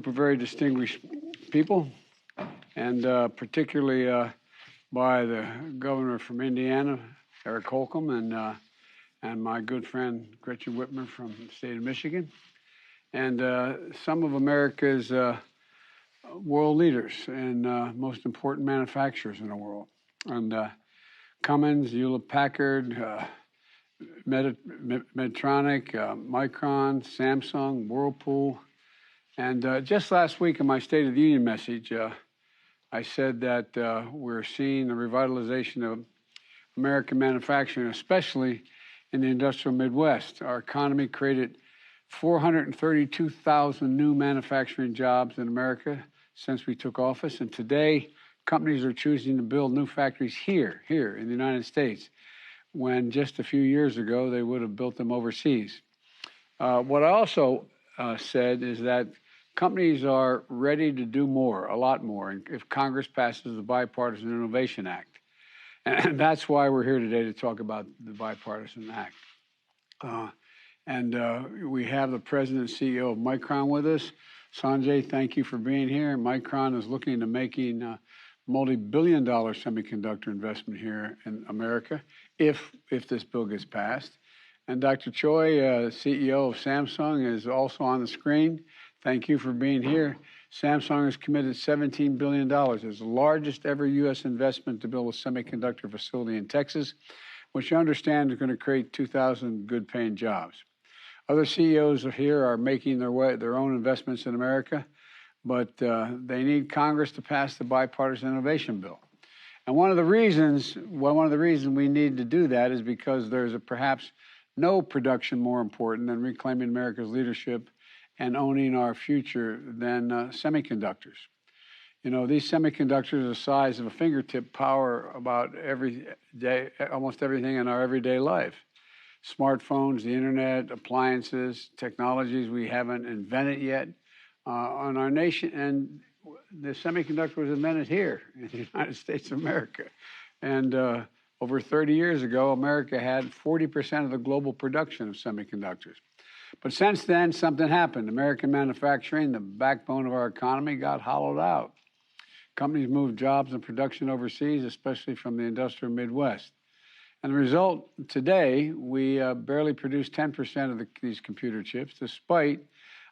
Very distinguished people, and particularly by the governor from Indiana, Eric Holcomb, and my good friend Gretchen Whitmer from the state of Michigan, and some of America's world leaders and most important manufacturers in the world. And Cummins, Hewlett-Packard, Medtronic, Micron, Samsung, Whirlpool. And just last week in my State of the Union message, I said that we're seeing the revitalization of American manufacturing, especially in the industrial Midwest. Our economy created 432,000 new manufacturing jobs in America since we took office. And today, companies are choosing to build new factories here in the United States, when just a few years ago, they would have built them overseas. What I also said is that companies are ready to do more, a lot more, if Congress passes the Bipartisan Innovation Act. And that's why we're here today to talk about the Bipartisan Act. We have the President and CEO of Micron with us. Sanjay, thank you for being here. Micron is looking into making multi-billion-dollar semiconductor investment here in America, if this bill gets passed. And Dr. Choi, CEO of Samsung, is also on the screen. Thank you for being here. Samsung has committed $17 billion. It's the largest ever U.S. investment to build a semiconductor facility in Texas, which I understand is going to create 2,000 good-paying jobs. Other CEOs here are making their own investments in America, but they need Congress to pass the Bipartisan Innovation Bill. And one of the reasons we need to do that is because there's perhaps no production more important than reclaiming America's leadership and owning our future than semiconductors. You know, these semiconductors are the size of a fingertip, power about every day, almost everything in our everyday life. Smartphones, the internet, appliances, technologies we haven't invented yet on our nation. And the semiconductor was invented here in the United States of America. And over 30 years ago, America had 40% of the global production of semiconductors. But since then, something happened. American manufacturing, the backbone of our economy, got hollowed out. Companies moved jobs and production overseas, especially from the industrial Midwest. And the result, today, we barely produce 10% of these computer chips, despite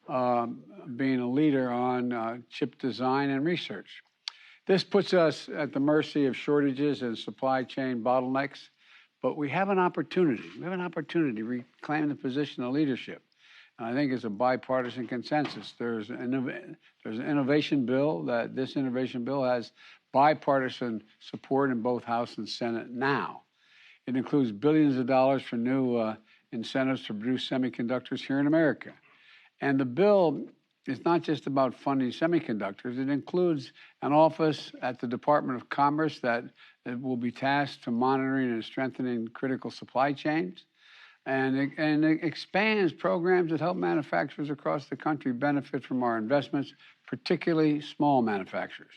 being a leader on chip design and research. This puts us at the mercy of shortages and supply chain bottlenecks, but we have an opportunity. We have an opportunity to reclaim the position of leadership. And I think it's a bipartisan consensus. There's an innovation bill this innovation bill has bipartisan support in both House and Senate now. It includes billions of dollars for new incentives to produce semiconductors here in America. And the bill is not just about funding semiconductors. It includes an office at the Department of Commerce that will be tasked to monitoring and strengthening critical supply chains. And it expands programs that help manufacturers across the country benefit from our investments, particularly small manufacturers.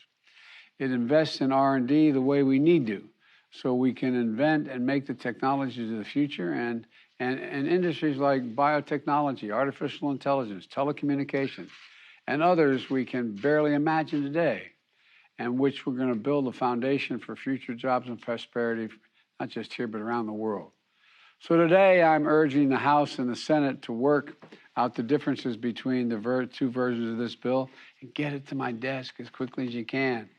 It invests in R&D the way we need to, so we can invent and make the technologies of the future, and industries like biotechnology, artificial intelligence, telecommunications, and others we can barely imagine today, and which we're going to build a foundation for future jobs and prosperity, not just here, but around the world. So today, I'm urging the House and the Senate to work out the differences between the two versions of this bill and get it to my desk as quickly as you can.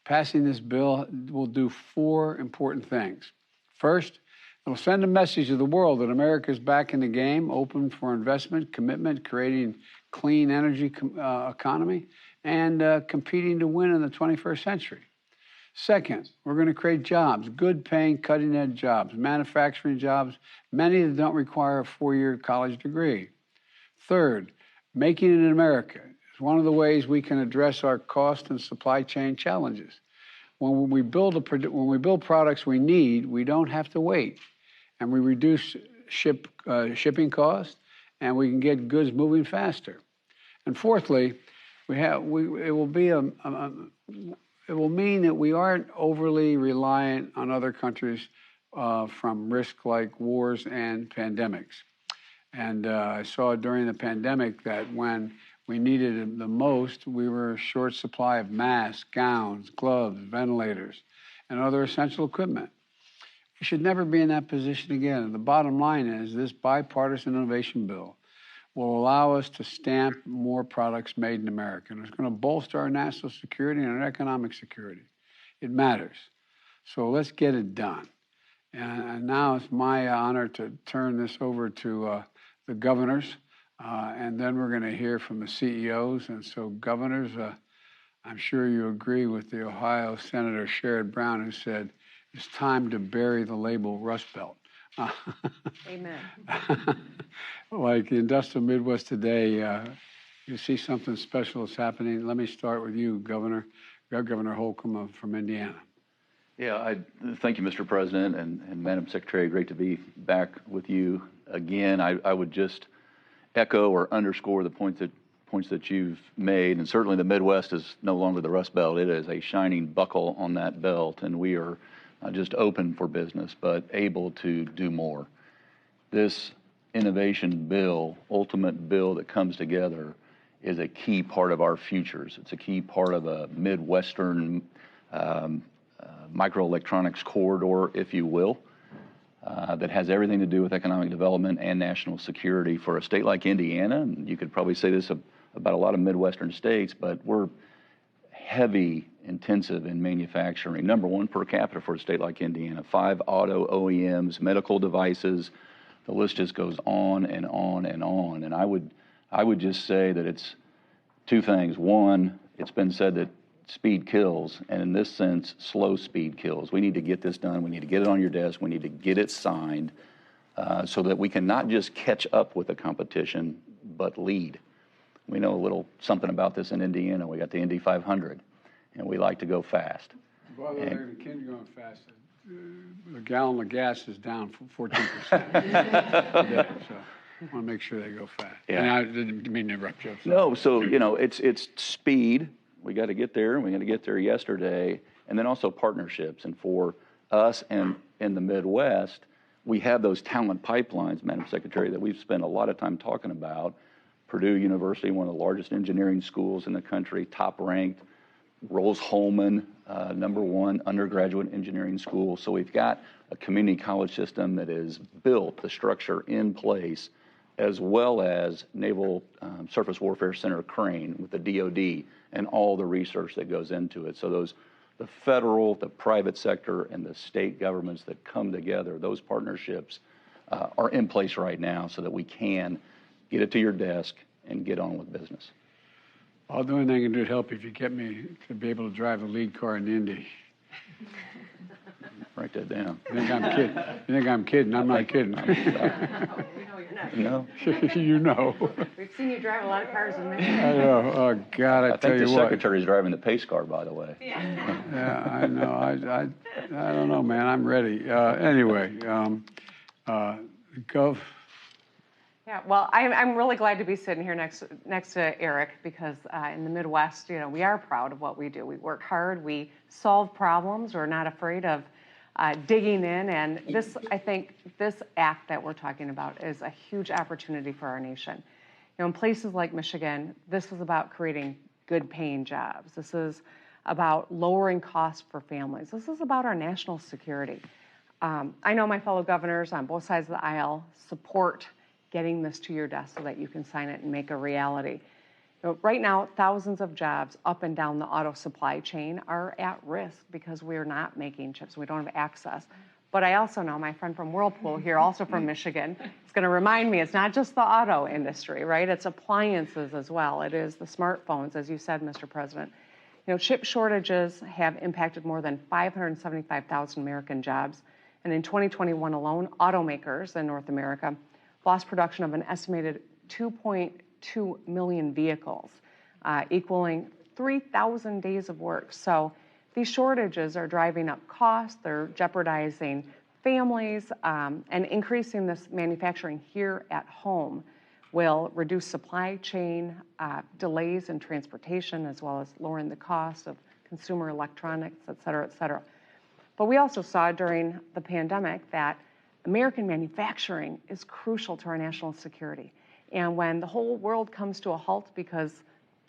Passing this bill will do four important things. First, it will send a message to the world that America is back in the game, open for investment, commitment, creating clean energy economy, and competing to win in the 21st century. Second, we're going to create jobs, good-paying, cutting-edge jobs, manufacturing jobs, many that don't require a four-year college degree. Third, making it in America is one of the ways we can address our cost and supply chain challenges. When we build products we need, we don't have to wait, and we reduce shipping costs, and we can get goods moving faster. And fourthly, it will mean that we aren't overly reliant on other countries from risk like wars and pandemics. And I saw during the pandemic that when we needed it the most, we were a short supply of masks, gowns, gloves, ventilators, and other essential equipment. We should never be in that position again. And the bottom line is this bipartisan innovation bill will allow us to stamp more products made in America. And it's going to bolster our national security and our economic security. It matters. So let's get it done. And now it's my honor to turn this over to the governors, and then we're going to hear from the CEOs. And so, governors, I'm sure you agree with the Ohio Senator Sherrod Brown, who said, it's time to bury the label Rust Belt. Amen. Like the industrial Midwest today, you see something special is happening. Let me start with you, Governor Holcomb from Indiana. Yeah, thank you, Mr. President, and Madam Secretary. Great to be back with you again. I would just echo or underscore the points that you've made, and certainly the Midwest is no longer the Rust Belt. It is a shining buckle on that belt, and we are not just open for business, but able to do more. This innovation bill, ultimate bill that comes together, is a key part of our futures. It's a key part of a Midwestern microelectronics corridor, if you will, that has everything to do with economic development and national security for a state like Indiana. And you could probably say this about a lot of Midwestern states, but we're heavy intensive in manufacturing. Number one per capita for a state like Indiana, 5 auto OEMs, medical devices, the list just goes on and on and on. And I would just say that it's two things. One, it's been said that speed kills, and in this sense, slow speed kills. We need to get this done. We need to get it on your desk. We need to get it signed so that we can not just catch up with the competition, but lead. We know a little something about this in Indiana. We got the Indy 500, and we like to go fast. Well, the kids going fast. The gallon of gas is down 14% today, so I want to make sure they go fast. Yeah. And I didn't mean to interrupt you. No, so, it's speed. We got to get there, and we got to get there yesterday, and then also partnerships. And for us and in the Midwest, we have those talent pipelines, Madam Secretary, that we've spent a lot of time talking about. Purdue University, one of the largest engineering schools in the country, top ranked. Rose-Hulman, #1 undergraduate engineering school. So we've got a community college system that is built, the structure in place, as well as Naval Surface Warfare Center Crane with the DoD and all the research that goes into it. So the federal, the private sector, and the state governments that come together, those partnerships are in place right now so that we can get it to your desk and get on with business. I'll do anything I can do to help if you get me to be able to drive a lead car in Indy. Write that down. You think I'm kidding? You think I'm kidding? I'm not kidding. No, you're not. No. You know. We've seen you drive a lot of cars in Michigan. I know. Oh, God, I tell you what. I think the Secretary's driving the pace car, by the way. Yeah, I know. I don't know, man. I'm ready. Anyway, Gov. Yeah, well, I'm really glad to be sitting here next to Eric because in the Midwest, we are proud of what we do. We work hard, we solve problems, we're not afraid of digging in, and I think this act that we're talking about is a huge opportunity for our nation. In places like Michigan, this is about creating good paying jobs. This is about lowering costs for families. This is about our national security. I know my fellow governors on both sides of the aisle support getting this to your desk so that you can sign it and make a reality. Right now, thousands of jobs up and down the auto supply chain are at risk because we're not making chips. We don't have access. But I also know my friend from Whirlpool here, also from Michigan, is going to remind me it's not just the auto industry, right? It's appliances as well. It is the smartphones, as you said, Mr. President. Chip shortages have impacted more than 575,000 American jobs. And in 2021 alone, automakers in North America lost production of an estimated 2.2 million vehicles, equaling 3,000 days of work. So these shortages are driving up costs, they're jeopardizing families, and increasing this manufacturing here at home will reduce supply chain delays in transportation, as well as lowering the cost of consumer electronics, et cetera, et cetera. But we also saw during the pandemic that American manufacturing is crucial to our national security. And when the whole world comes to a halt because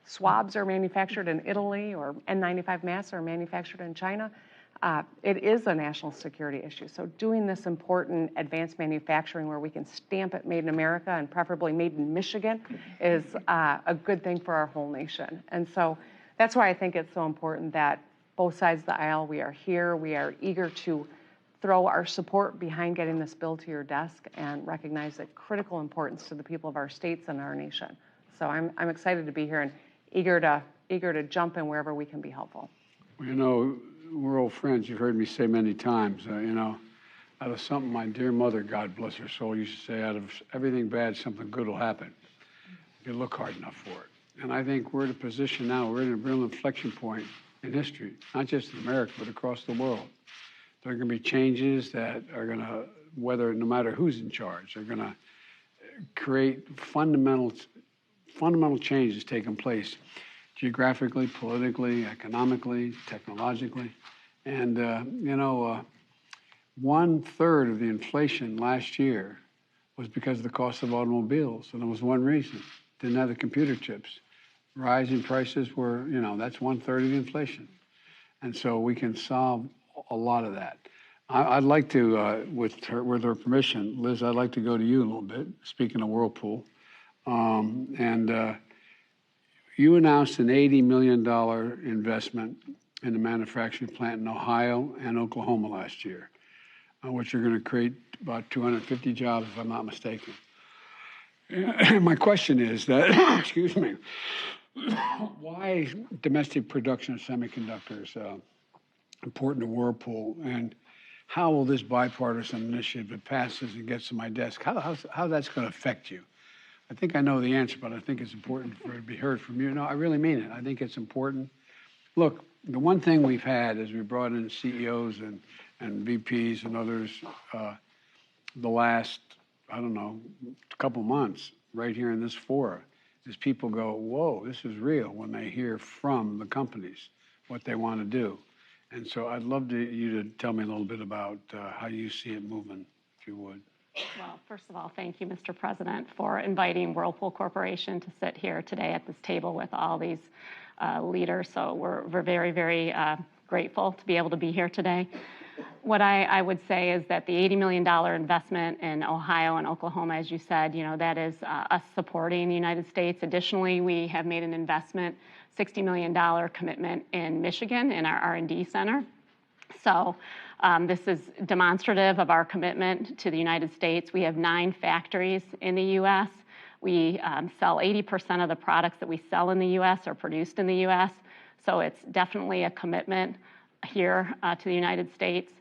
swabs are manufactured in Italy or N95 masks are manufactured in China, it is a national security issue. So doing this important advanced manufacturing where we can stamp it made in America and preferably made in Michigan is a good thing for our whole nation. And so that's why I think it's so important that both sides of the aisle, we are here, we are eager to throw our support behind getting this bill to your desk and recognize the critical importance to the people of our states and our nation. So I'm excited to be here and eager to jump in wherever we can be helpful. Well, you know, we're old friends. You've heard me say many times, you know, out of something my dear mother, God bless her soul, used to say, out of everything bad, something good will happen. You look hard enough for it. And I think we're in a position now, we're in a real inflection point in history, not just in America, but across the world. There are going to be changes that are going to, no matter who's in charge, they're going to create fundamental changes taking place geographically, politically, economically, technologically. And, you know, 1/3 of the inflation last year was because of the cost of automobiles. And there was one reason: didn't have the computer chips. Rising prices were, you know, that's 1/3 of the inflation. And so we can solve a lot of that. I'd like to, with her permission, Liz, I'd like to go to you a little bit, speaking of Whirlpool. You announced an $80 million investment in a manufacturing plant in Ohio and Oklahoma last year, which are going to create about 250 jobs, if I'm not mistaken. My question is that, excuse me, why domestic production of semiconductors important to Whirlpool, and how will this bipartisan initiative, if it passes and gets to my desk, how that's going to affect you? I think I know the answer, but I think it's important for it to be heard from you. No, I really mean it. I think it's important. Look, the one thing we've had is we brought in CEOs and VPs and others the last, I don't know, couple months right here in this forum, is people go, whoa, this is real, when they hear from the companies what they want to do. And so I'd love you to tell me a little bit about how you see it moving, if you would. Well, first of all, thank you, Mr. President, for inviting Whirlpool Corporation to sit here today at this table with all these leaders. So we're very, very grateful to be able to be here today. What I would say is that the $80 million investment in Ohio and Oklahoma, as you said, you know, that is us supporting the United States. Additionally, we have made an investment, $60 million commitment in Michigan in our R&D center. So this is demonstrative of our commitment to the United States. We have 9 factories in the U.S. We sell 80% of the products that we sell in the U.S. are produced in the U.S. So it's definitely a commitment here to the United States.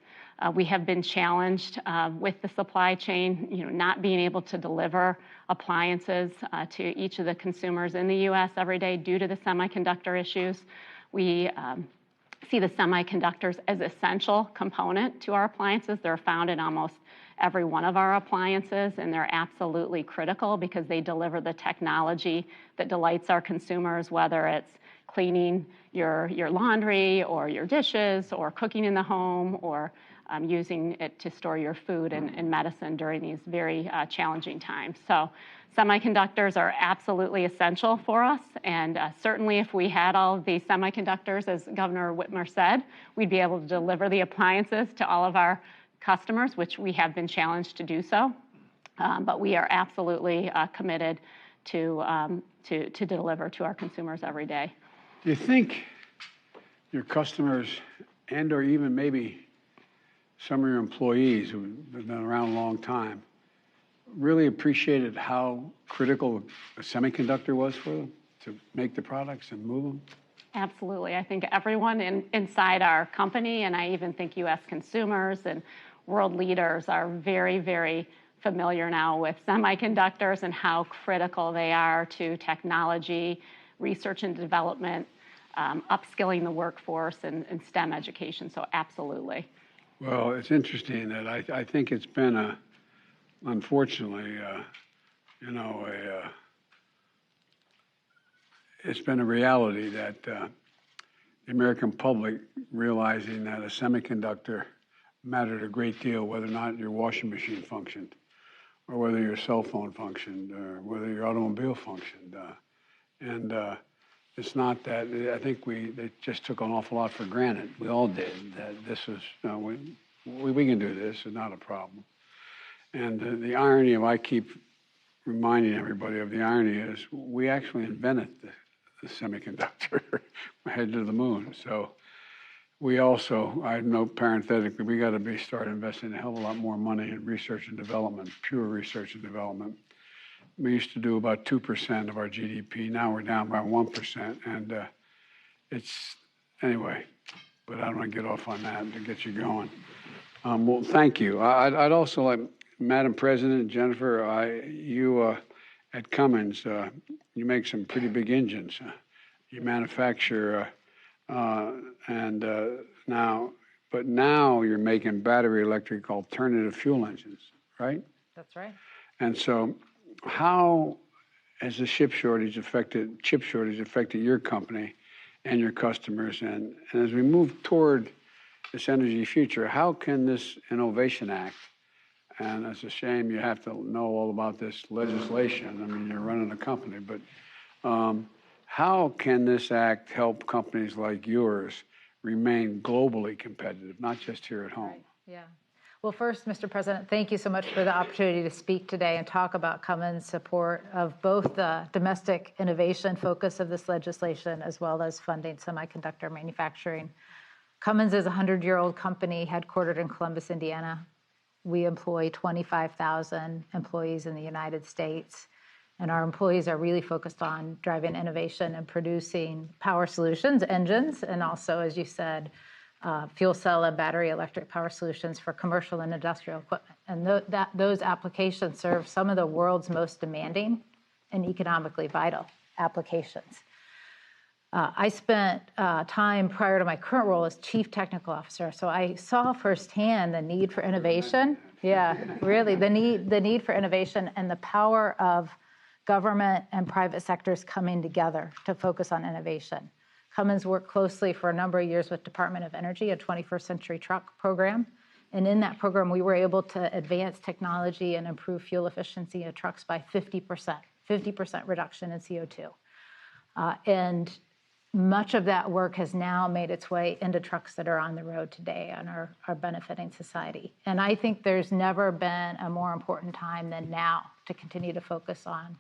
We have been challenged with the supply chain, you know, not being able to deliver appliances to each of the consumers in the U.S. every day due to the semiconductor issues. We see the semiconductors as an essential component to our appliances. They're found in almost every one of our appliances, and they're absolutely critical because they deliver the technology that delights our consumers, whether it's cleaning your laundry or your dishes or cooking in the home or using it to store your food and medicine during these very challenging times. So semiconductors are absolutely essential for us, and certainly if we had all of these semiconductors, as Governor Whitmer said, we'd be able to deliver the appliances to all of our customers, which we have been challenged to do so. But we are absolutely committed to deliver to our consumers every day. Do you think your customers and or even maybe some of your employees who have been around a long time really appreciated how critical a semiconductor was for them to make the products and move them? Absolutely. I think everyone inside our company, and I even think U.S. consumers and world leaders are very, very familiar now with semiconductors and how critical they are to technology, research and development, upskilling the workforce, and STEM education. So absolutely. Well, it's interesting that I think it's been unfortunately, it's been a reality that the American public realizing that a semiconductor mattered a great deal, whether or not your washing machine functioned, or whether your cell phone functioned, or whether your automobile functioned. It's not that, I think they just took an awful lot for granted. We all did, that this was, we can do this, it's not a problem. And the irony of, I keep reminding everybody of the irony is, we actually invented the semiconductor, headed to the moon. So we also, I know parenthetically, we got to start investing a hell of a lot more money in research and development, pure research and development. We used to do about 2% of our GDP. Now we're down by 1%. And anyway, but I don't want to get off on that to get you going. Well, thank you. I'd also like, Madam President, Jennifer, you at Cummins, you make some pretty big engines. You manufacture, but now you're making battery electric alternative fuel engines, right? That's right. And so, how has the chip shortage affected your company and your customers? And as we move toward this energy future, how can this Innovation Act, and it's a shame you have to know all about this legislation. I mean, you're running a company, but how can this act help companies like yours remain globally competitive, not just here at home? Right. Yeah. Well, first, Mr. President, thank you so much for the opportunity to speak today and talk about Cummins' support of both the domestic innovation focus of this legislation as well as funding semiconductor manufacturing. Cummins is a 100-year-old company headquartered in Columbus, Indiana. We employ 25,000 employees in the United States, and our employees are really focused on driving innovation and producing power solutions, engines, and also, as you said, fuel cell and battery electric power solutions for commercial and industrial equipment. And those applications serve some of the world's most demanding and economically vital applications. I spent time prior to my current role as Chief Technical Officer, so I saw firsthand the need for innovation. Yeah, really, the need for innovation and the power of government and private sectors coming together to focus on innovation. Cummins worked closely for a number of years with Department of Energy, a 21st Century Truck program. And in that program, we were able to advance technology and improve fuel efficiency of trucks by 50% reduction in CO2. And much of that work has now made its way into trucks that are on the road today and are benefiting society. And I think there's never been a more important time than now to continue to focus on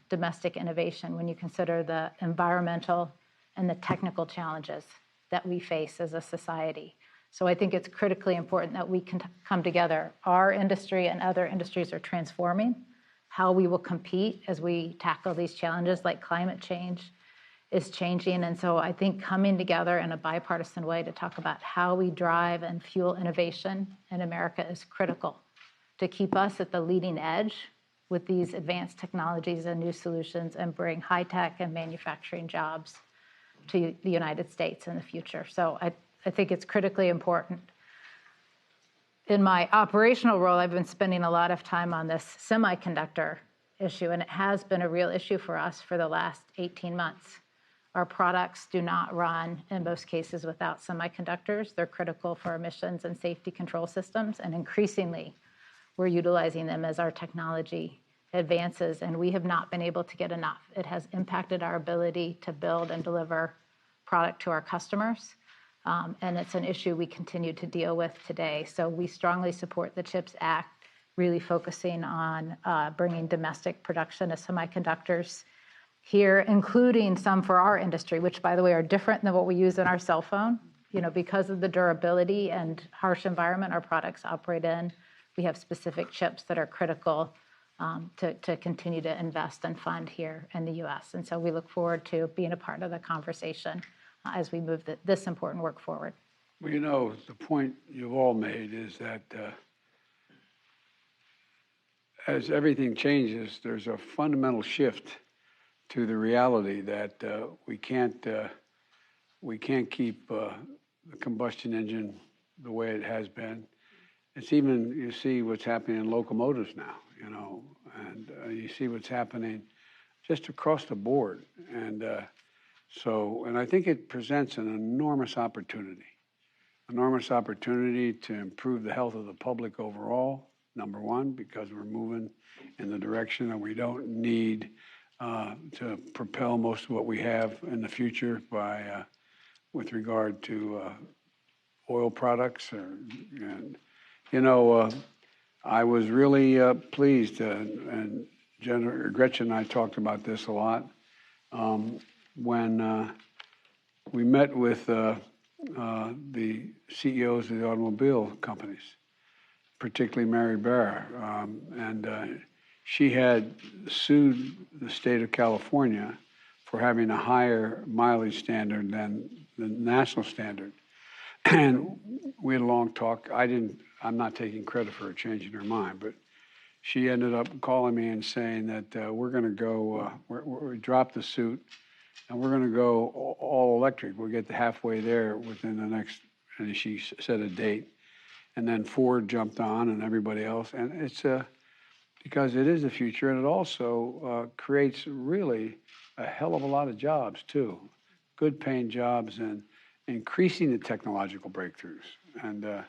domestic innovation when you consider the environmental and the technical challenges that we face as a society. So I think it's critically important that we can come together. Our industry and other industries are transforming how we will compete as we tackle these challenges, like climate change is changing. And so I think coming together in a bipartisan way to talk about how we drive and fuel innovation in America is critical to keep us at the leading edge with these advanced technologies and new solutions and bring high tech and manufacturing jobs to the United States in the future. So I think it's critically important. In my operational role, I've been spending a lot of time on this semiconductor issue, and it has been a real issue for us for the last 18 months. Our products do not run, in most cases, without semiconductors. They're critical for emissions and safety control systems, and increasingly, we're utilizing them as our technology advances, and we have not been able to get enough. It has impacted our ability to build and deliver product to our customers, and it's an issue we continue to deal with today. So we strongly support the CHIPS Act, really focusing on bringing domestic production of semiconductors here, including some for our industry, which, by the way, are different than what we use in our cell phone. You know, because of the durability and harsh environment our products operate in, we have specific chips that are critical to continue to invest and fund here in the U.S. And so we look forward to being a part of the conversation as we move this important work forward. Well, you know, the point you've all made is that as everything changes, there's a fundamental shift to the reality that we can't keep the combustion engine the way it has been. It's even, you see what's happening in locomotives now, you know, and you see what's happening just across the board. And and I think it presents an enormous opportunity to improve the health of the public overall, number one, because we're moving in the direction that we don't need to propel most of what we have in the future by with regard to oil products. I was really pleased, and Gretchen and I talked about this a lot, when we met with the CEOs of the automobile companies, particularly Mary Barra, and she had sued the state of California for having a higher mileage standard than the national standard. And we had a long talk. I'm not taking credit for her changing her mind, but she ended up calling me and saying that we're going to go, we dropped the suit, and we're going to go all electric. We'll get halfway there within the next, and she set a date. And then Ford jumped on and everybody else. And it's because it is the future, and it also creates really a hell of a lot of jobs too, good paying jobs, and increasing the technological breakthroughs. And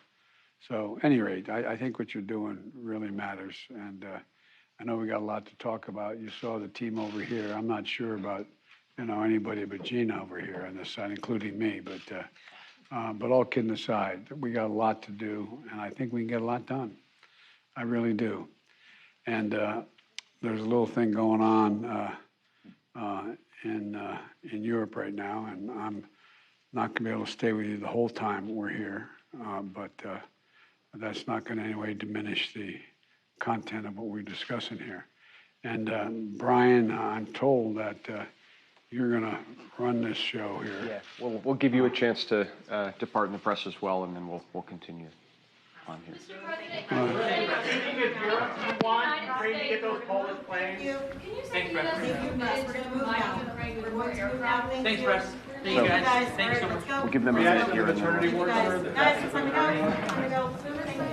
so, at any rate, I think what you're doing really matters. And I know we got a lot to talk about. You saw the team over here. I'm not sure about anybody but Gina over here on this side, including me. But all kidding aside, we got a lot to do, and I think we can get a lot done. I really do. And there's a little thing going on in Europe right now, and I'm not going to be able to stay with you the whole time we're here, but that's not going to in any way diminish the content of what we're discussing here. And Brian, I'm told that you're going to run this show here. Yeah, we'll give you a chance to depart in the press as well, and then we'll continue on here. Mr. President, Speaking of Europe, you want Ukraine to get those Polish planes? can you Thanks, send Brett. us a few minutes to move now? We're going to move now. Thanks, Russ. Thank you guys. Thank you so much. We'll give them a minute here. And then Maternity ward. Guys, it's time to go. Time to go.